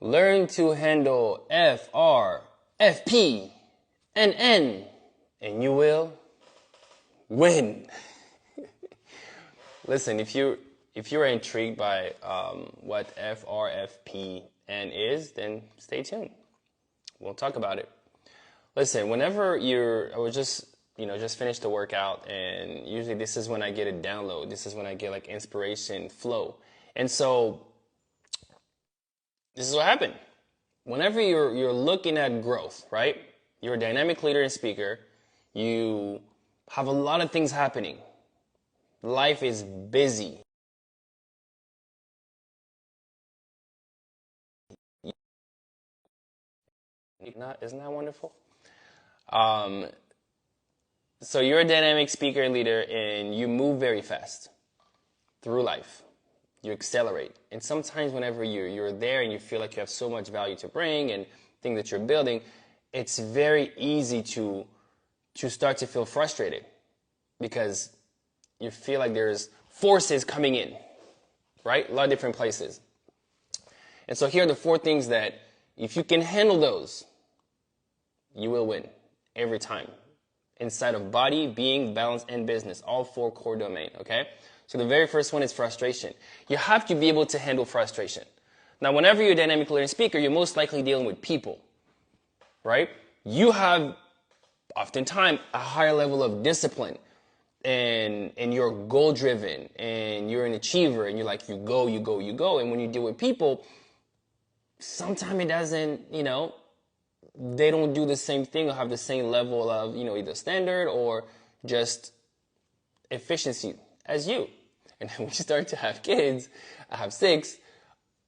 Learn to handle F, R, F, P, and N, and you will win. Listen, if you're intrigued by what F, R, F, P, N is, then stay tuned. We'll talk about it. Listen, whenever I was just finished the workout, and usually this is when I get a download. This is when I get like inspiration, flow. And so this is what happened. Whenever you're looking at growth, right? You're a dynamic leader and speaker. You have a lot of things happening. Life is busy. Isn't that wonderful? So you're a dynamic speaker and leader, and you move very fast through life. You accelerate. And sometimes whenever you're there and you feel like you have so much value to bring and things that you're building, it's very easy to start to feel frustrated because you feel like there's forces coming in, right? A lot of different places. And so here are the 4 things that if you can handle those, you will win every time. Inside of body, being, balance, and business, all 4 core domain, okay? So the very first one is frustration. You have to be able to handle frustration. Now, whenever you're a dynamic leader and speaker, you're most likely dealing with people, right? You have, oftentimes, a higher level of discipline, and you're goal-driven, and you're an achiever, and you're like, you go. And when you deal with people, sometimes it doesn't, they don't do the same thing or have the same level of, either standard or just efficiency as you. And then when you start to have kids, I have 6,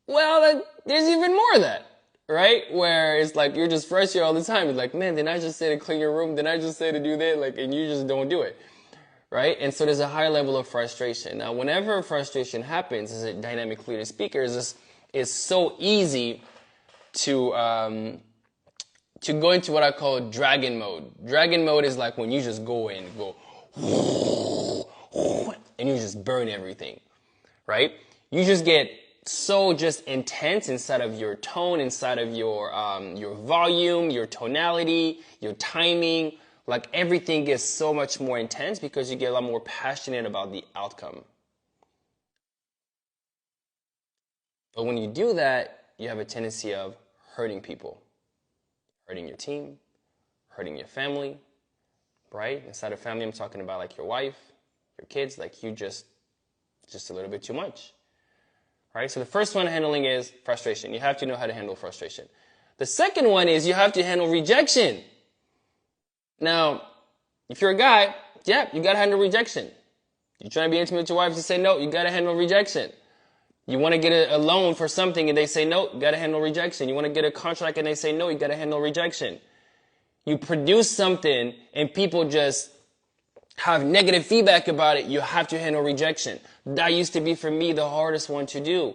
well, there's even more of that, right? Where it's like you're just frustrated all the time. It's like, man, didn't I just say to clean your room? Didn't I just say to do that? And you just don't do it, right? And so there's a higher level of frustration. Now, whenever frustration happens as a dynamic leader speaker, it's so easy to go into what I call dragon mode. Dragon mode is like when you just go in, and you just burn everything, right? You just get so just intense inside of your tone, inside of your volume, your tonality, your timing. Like everything gets so much more intense because you get a lot more passionate about the outcome. But when you do that, you have a tendency of hurting people. Hurting your team, hurting your family, right? Inside of family, I'm talking about like your wife, your kids, like you just a little bit too much, right? So the first one handling is frustration. You have to know how to handle frustration. The second one is you have to handle rejection. Now, if you're a guy, yeah, you got to handle rejection. You're trying to be intimate with your wife, you say no, you got to handle rejection. You want to get a loan for something and they say no, you got to handle rejection. You want to get a contract and they say no, you got to handle rejection. You produce something and people just have negative feedback about it, you have to handle rejection. That used to be for me the hardest one to do.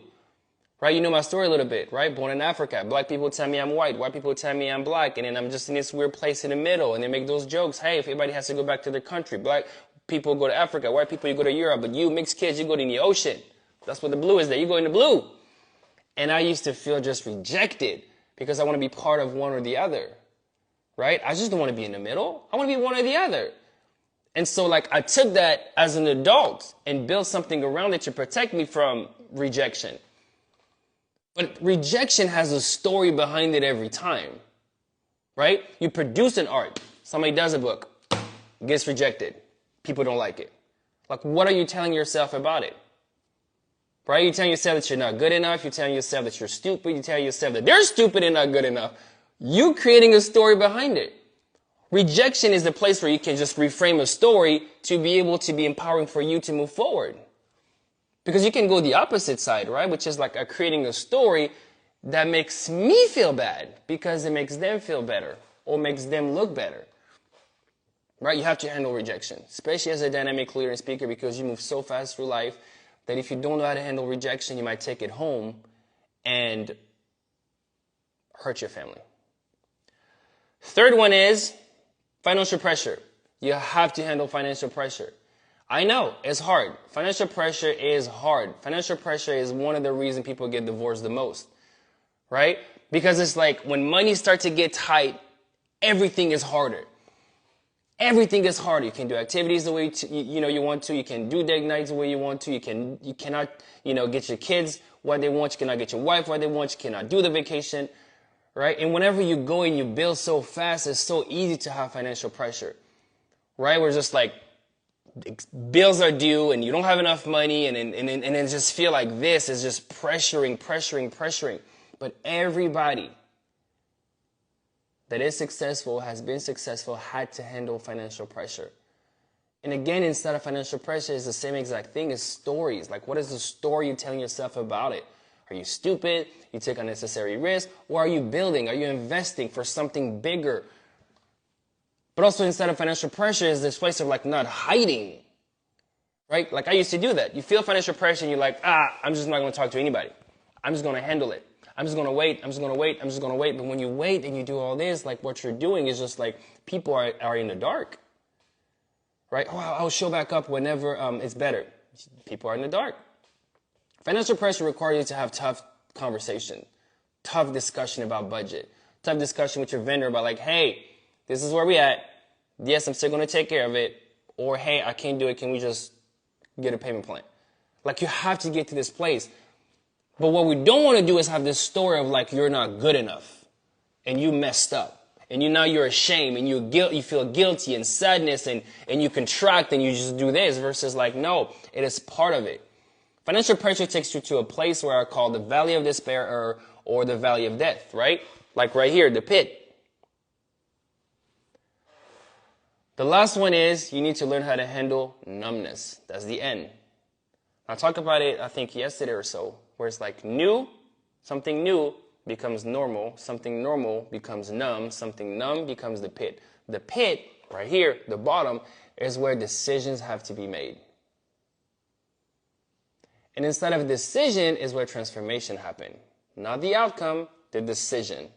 Right? You know my story a little bit, right? Born in Africa. Black people tell me I'm white. White people tell me I'm black. And then I'm just in this weird place in the middle. And they make those jokes. Hey, if everybody has to go back to their country, black people go to Africa. White people, you go to Europe. But you mixed kids, you go to the ocean. That's what the blue is there. You go in the blue. And I used to feel just rejected because I want to be part of one or the other. Right? I just don't want to be in the middle. I want to be one or the other. And so I took that as an adult and built something around it to protect me from rejection. But rejection has a story behind it every time. Right? You produce an art. Somebody does a book. Gets rejected. People don't like it. What are you telling yourself about it? Right? You're telling yourself that you're not good enough. You're telling yourself that you're stupid. You're telling yourself that they're stupid and not good enough. You creating a story behind it. Rejection is the place where you can just reframe a story to be able to be empowering for you to move forward. Because you can go the opposite side, right? Which is creating a story that makes me feel bad because it makes them feel better or makes them look better. Right? You have to handle rejection, especially as a dynamic leader and speaker because you move so fast through life that if you don't know how to handle rejection, you might take it home and hurt your family. Third one is financial pressure. You have to handle financial pressure. I know, it's hard. Financial pressure is hard. Financial pressure is one of the reasons people get divorced the most, right? Because it's like when money starts to get tight, everything is harder. Everything is harder. You can do activities the way you want to. You can do date nights the way you want to. You cannot get your kids what they want. You cannot get your wife what they want. You cannot do the vacation, right? And whenever you go and you build so fast, it's so easy to have financial pressure, right? We're just like bills are due and you don't have enough money, and then just feel like this is just pressuring. But everybody that is successful, has been successful, had to handle financial pressure. And again, instead of financial pressure, it's the same exact thing as stories. Like, what is the story you're telling yourself about it? Are you stupid? You take unnecessary risks? Or are you building? Are you investing for something bigger? But also, instead of financial pressure, is this place of like not hiding, right? Like I used to do that. You feel financial pressure and you're like, I'm just not going to talk to anybody. I'm just going to handle it. I'm just going to wait. But when you wait and you do all this, like what you're doing is just like people are in the dark, right? Oh, I'll show back up whenever it's better. People are in the dark. Financial pressure requires you to have tough conversation, tough discussion about budget, tough discussion with your vendor about like, hey, this is where we at. Yes, I'm still going to take care of it. Or, hey, I can't do it. Can we just get a payment plan? Like you have to get to this place. But what we don't want to do is have this story of like you're not good enough and you messed up and you're ashamed and you feel guilty and sadness and you contract and you just do this versus like, no, it is part of it. Financial pressure takes you to a place where I call the valley of despair or the valley of death, right? Like right here, the pit. The last one is you need to learn how to handle numbness. That's the N. I talked about it, I think, yesterday or so, where it's like something new becomes normal, something normal becomes numb, something numb becomes the pit. The pit, right here, the bottom, is where decisions have to be made. And instead of decision is where transformation happens. Not the outcome, the decision.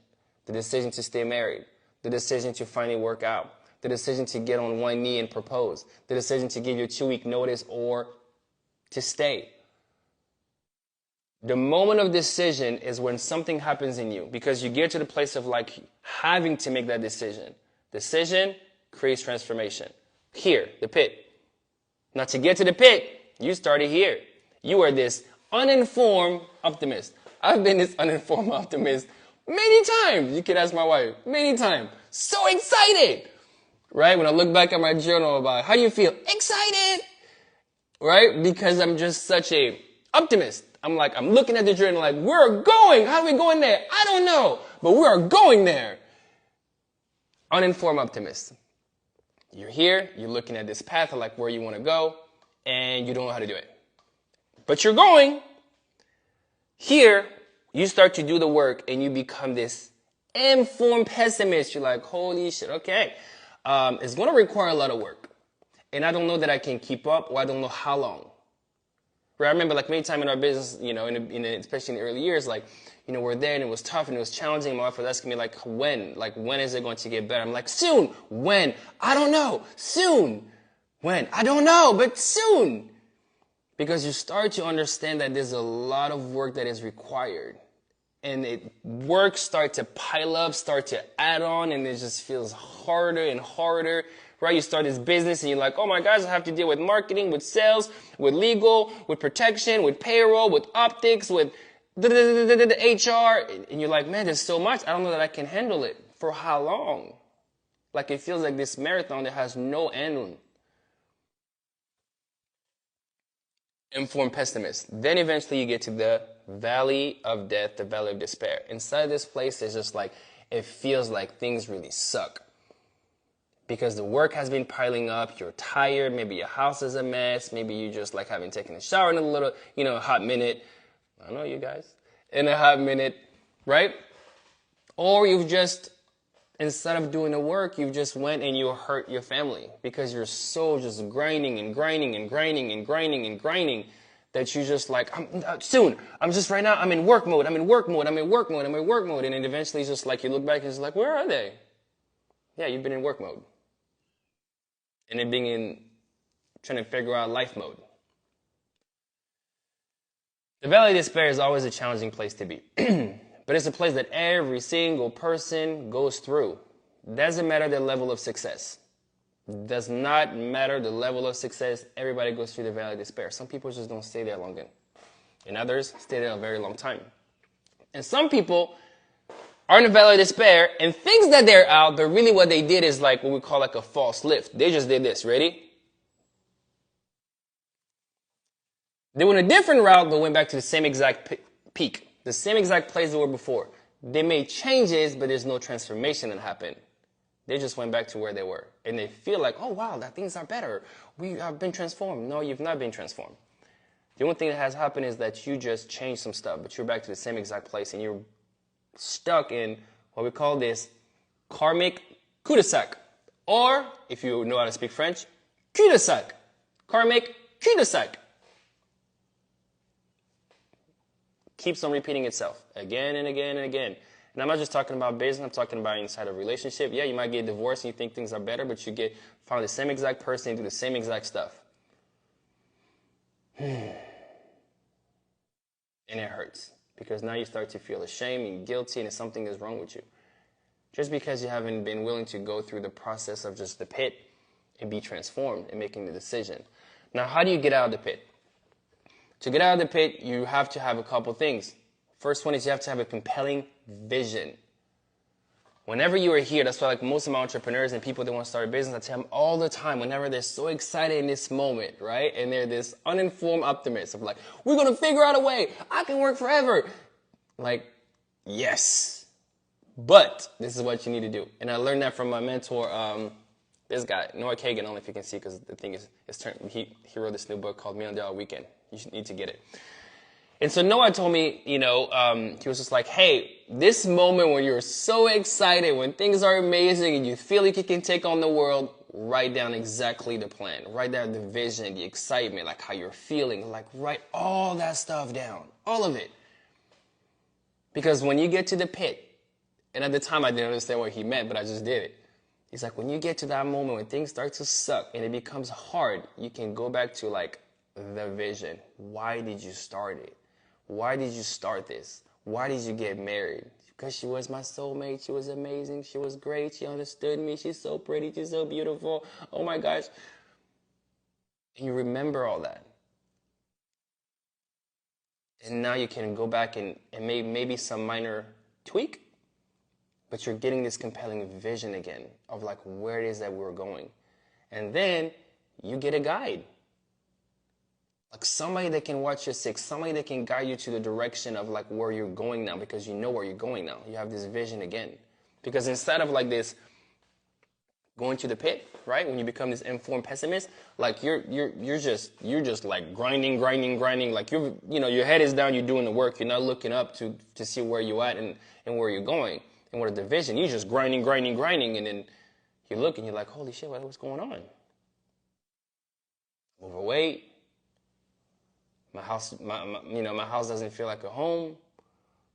The decision to stay married, the decision to finally work out, the decision to get on one knee and propose, the decision to give your 2-week notice or to stay. The moment of decision is when something happens in you because you get to the place of like having to make that decision. Decision creates transformation. Here, the pit. Now to get to the pit, you started here. You are this uninformed optimist. I've been this uninformed optimist many times. You can ask my wife. Many times. So excited. Right? When I look back at my journal about how you feel. Excited. Right? Because I'm just such a optimist. I'm looking at the journal like, we're going. How are we going there? I don't know. But we are going there. Uninformed optimist. You're here. You're looking at this path of like where you want to go. And you don't know how to do it. But you're going. Here, you start to do the work and you become this informed pessimist. You're like, holy shit, okay. It's going to require a lot of work. And I don't know that I can keep up, or I don't know how long. Right? I remember like many times in our business, especially in the early years, like, we're there and it was tough and it was challenging. My wife was asking me like, when? Like, when is it going to get better? I'm like, soon. When? I don't know. Soon. When? I don't know, but soon. Because you start to understand that there's a lot of work that is required. And work start to pile up, start to add on, and it just feels harder and harder. Right? You start this business and you're like, oh my gosh, I have to deal with marketing, with sales, with legal, with protection, with payroll, with optics, with HR. And you're like, man, there's so much. I don't know that I can handle it. For how long? Like it feels like this marathon that has no end. Informed pessimist. Then eventually you get to the valley of death, the valley of despair. Inside this place, it's just like, it feels like things really suck. Because the work has been piling up, you're tired, maybe your house is a mess, maybe you just like haven't taken a shower in a little, hot minute. I know you guys. In a hot minute, right? Or you've just, instead of doing the work, you've just went and you hurt your family because you're so just grinding that you just like, soon, I'm just right now, I'm in work mode. And then eventually it's just like, you look back and it's like, where are they? Yeah, you've been in work mode. And then being in trying to figure out life mode. The valley of despair is always a challenging place to be. But it's a place that every single person goes through. Doesn't matter the level of success. Does not matter the level of success. Everybody goes through the valley of despair. Some people just don't stay there long, and others stay there a very long time. And some people are in the valley of despair and thinks that they're out, but really what they did is like what we call like a false lift. They just did this. Ready? They went a different route, but went back to the same exact peak, the same exact place they were before. They made changes, but there's no transformation that happened. They just went back to where they were. And they feel like, oh, wow, that things are better. We have been transformed. No, you've not been transformed. The only thing that has happened is that you just changed some stuff, but you're back to the same exact place, and you're stuck in what we call this karmic cul-de-sac. Or, if you know how to speak French, cul-de-sac. Karmic cul-de-sac. Keeps on repeating itself again and again and again. And I'm not just talking about business, I'm talking about inside a relationship. Yeah, you might get divorced and you think things are better, but you find the same exact person and do the same exact stuff. And it hurts. Because now you start to feel ashamed and guilty and something is wrong with you. Just because you haven't been willing to go through the process of just the pit and be transformed and making the decision. Now, how do you get out of the pit? To get out of the pit, you have to have a couple things. First one is you have to have a compelling vision. Whenever you are here, that's why like most of my entrepreneurs and people that want to start a business, I tell them all the time, whenever they're so excited in this moment, right? And they're this uninformed optimist of like, we're going to figure out a way. I can work forever. Like, yes. But this is what you need to do. And I learned that from my mentor, this guy, Noah Kagan. I don't know if you can see because the thing is he wrote this new book called Me on the Weekend. You should need to get it. And so Noah told me, he was just like, hey, this moment when you're so excited, when things are amazing and you feel like you can take on the world, write down exactly the plan. Write down the vision, the excitement, like how you're feeling. Like write all that stuff down, all of it. Because when you get to the pit, and at the time I didn't understand what he meant, but I just did it. He's like, when you get to that moment when things start to suck and it becomes hard, you can go back to like the vision. Why did you start it? Why did you start this? Why did you get married? Because she was my soulmate. She was amazing. She was great. She understood me. She's so pretty. She's so beautiful. Oh my gosh. And you remember all that. And now you can go back and maybe some minor tweak, but you're getting this compelling vision again of like where it is that we're going. And then you get a guide. Like somebody that can watch your six, somebody that can guide you to the direction of like where you're going now, because you know where you're going now. You have this vision again. Because instead of like this going to the pit, right? When you become this informed pessimist, like you're just like grinding. Like your head is down, you're doing the work. You're not looking up to see where you're at and where you're going and what the vision. You're just grinding, and then you look and you're like, holy shit, what's going on? Overweight. My house doesn't feel like a home.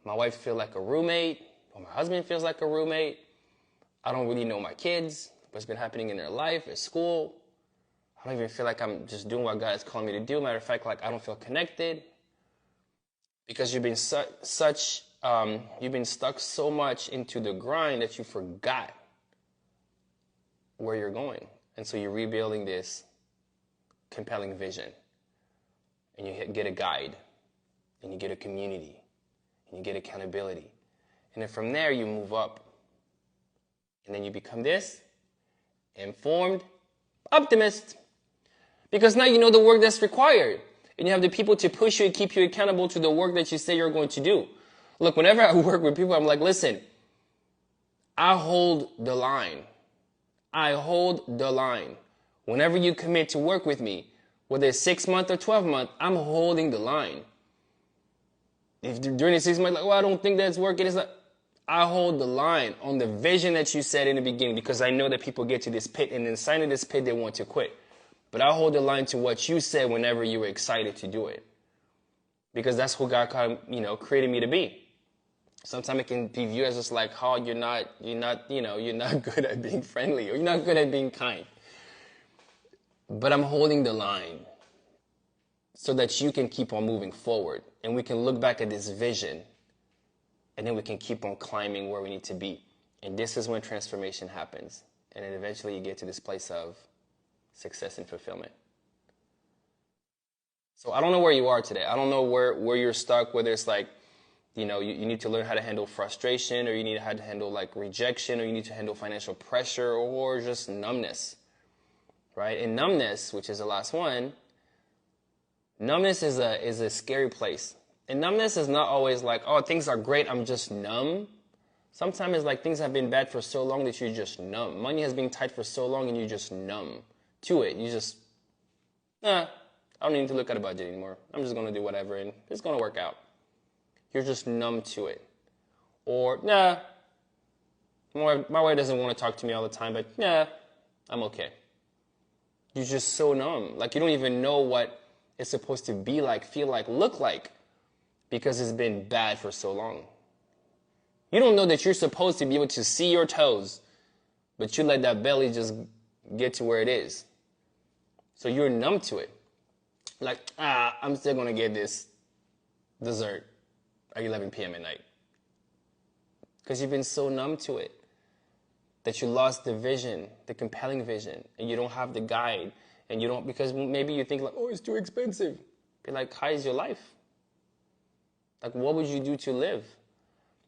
My wife feels like a roommate. Or my husband feels like a roommate. I don't really know my kids, what's been happening in their life, at school. I don't even feel like I'm just doing what God is calling me to do. Matter of fact, like I don't feel connected. Because you've been you've been stuck so much into the grind that you forgot where you're going. And so you're rebuilding this compelling vision. And you get a guide, and you get a community, and you get accountability. And then from there, you move up. And then you become this informed optimist. Because now you know the work that's required. And you have the people to push you and keep you accountable to the work that you say you're going to do. Look, whenever I work with people, I'm like, listen, I hold the line. I hold the line. Whenever you commit to work with me, whether it's 6 months or 12 months, I'm holding the line. If during the 6 months, like, well, I don't think that's working, it's like, I hold the line on the vision that you said in the beginning, because I know that people get to this pit, and inside of this pit, they want to quit. But I hold the line to what you said whenever you were excited to do it. Because that's who God created me to be. Sometimes it can be viewed as just like, oh, you're not good at being friendly, or you're not good at being kind. But I'm holding the line so that you can keep on moving forward. And we can look back at this vision and then we can keep on climbing where we need to be. And this is when transformation happens. And then eventually you get to this place of success and fulfillment. So I don't know where you are today. I don't know where you're stuck, whether it's like, you need to learn how to handle frustration, or you need how to handle like rejection, or you need to handle financial pressure, or just numbness, right? And numbness, which is the last one, numbness is a scary place. And numbness is not always like, oh, things are great, I'm just numb. Sometimes it's like things have been bad for so long that you're just numb. Money has been tight for so long and you're just numb to it. You just, I don't need to look at a budget anymore. I'm just going to do whatever and it's going to work out. You're just numb to it. Or, my wife doesn't want to talk to me all the time, but I'm okay. You're just so numb. Like you don't even know what it's supposed to be like, feel like, look like, because it's been bad for so long. You don't know that you're supposed to be able to see your toes, but you let that belly just get to where it is. So you're numb to it. Like, I'm still going to get this dessert at 11 p.m. at night. Because you've been so numb to it that you lost the vision, the compelling vision, and you don't have the guide. And you don't, because maybe you think like, oh, it's too expensive. Be like, how is your life? Like, what would you do to live?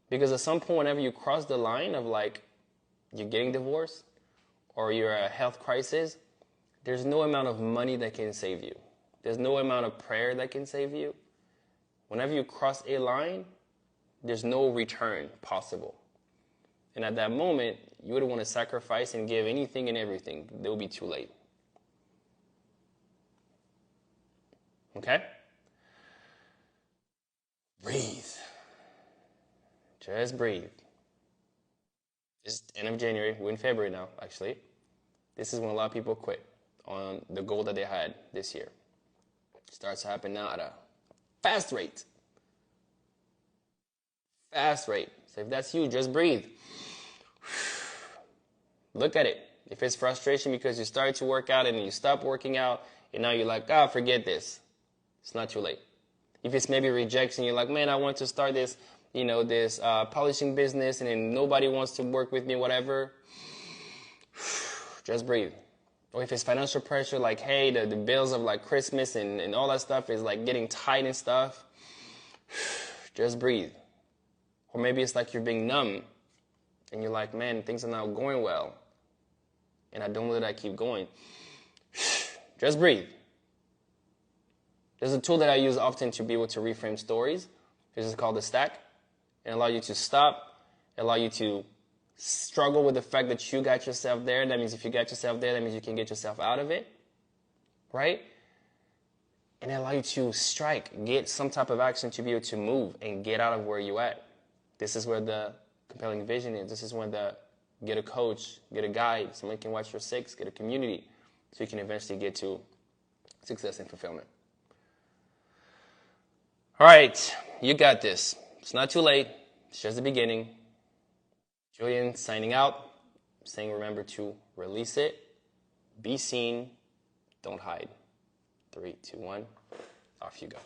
Because at some point, whenever you cross the line of like, you're getting divorced or you're a health crisis, there's no amount of money that can save you. There's no amount of prayer that can save you. Whenever you cross a line, there's no return possible. And at that moment, you would want to sacrifice and give anything and everything. It will be too late. Okay? Breathe. Just breathe. It's end of January. We're in February now, actually. This is when a lot of people quit on the goal that they had this year. It starts to happen now at a fast rate. Fast rate. So if that's you, just breathe. Look at it. If it's frustration because you started to work out and then you stopped working out and now you're like, forget this. It's not too late. If it's maybe rejection, you're like, man, I want to start this, this polishing business and then nobody wants to work with me, whatever. Just breathe. Or if it's financial pressure, like, hey, the bills of like Christmas and all that stuff is like getting tight and stuff. Just breathe. Or maybe it's like you're being numb and you're like, man, things are not going well. And I don't know that I keep going. Just breathe. There's a tool that I use often to be able to reframe stories. This is called the stack. It allows you to stop, allow you to struggle with the fact that you got yourself there. That means if you got yourself there, that means you can get yourself out of it, right? And it allows you to strike, get some type of action to be able to move and get out of where you're at. This is where the compelling vision is. This is when get a coach, get a guide, someone can watch your six, get a community, so you can eventually get to success and fulfillment. All right, you got this. It's not too late. It's just the beginning. Julian signing out, saying remember to release it, be seen, don't hide. 3, 2, 1, off you go.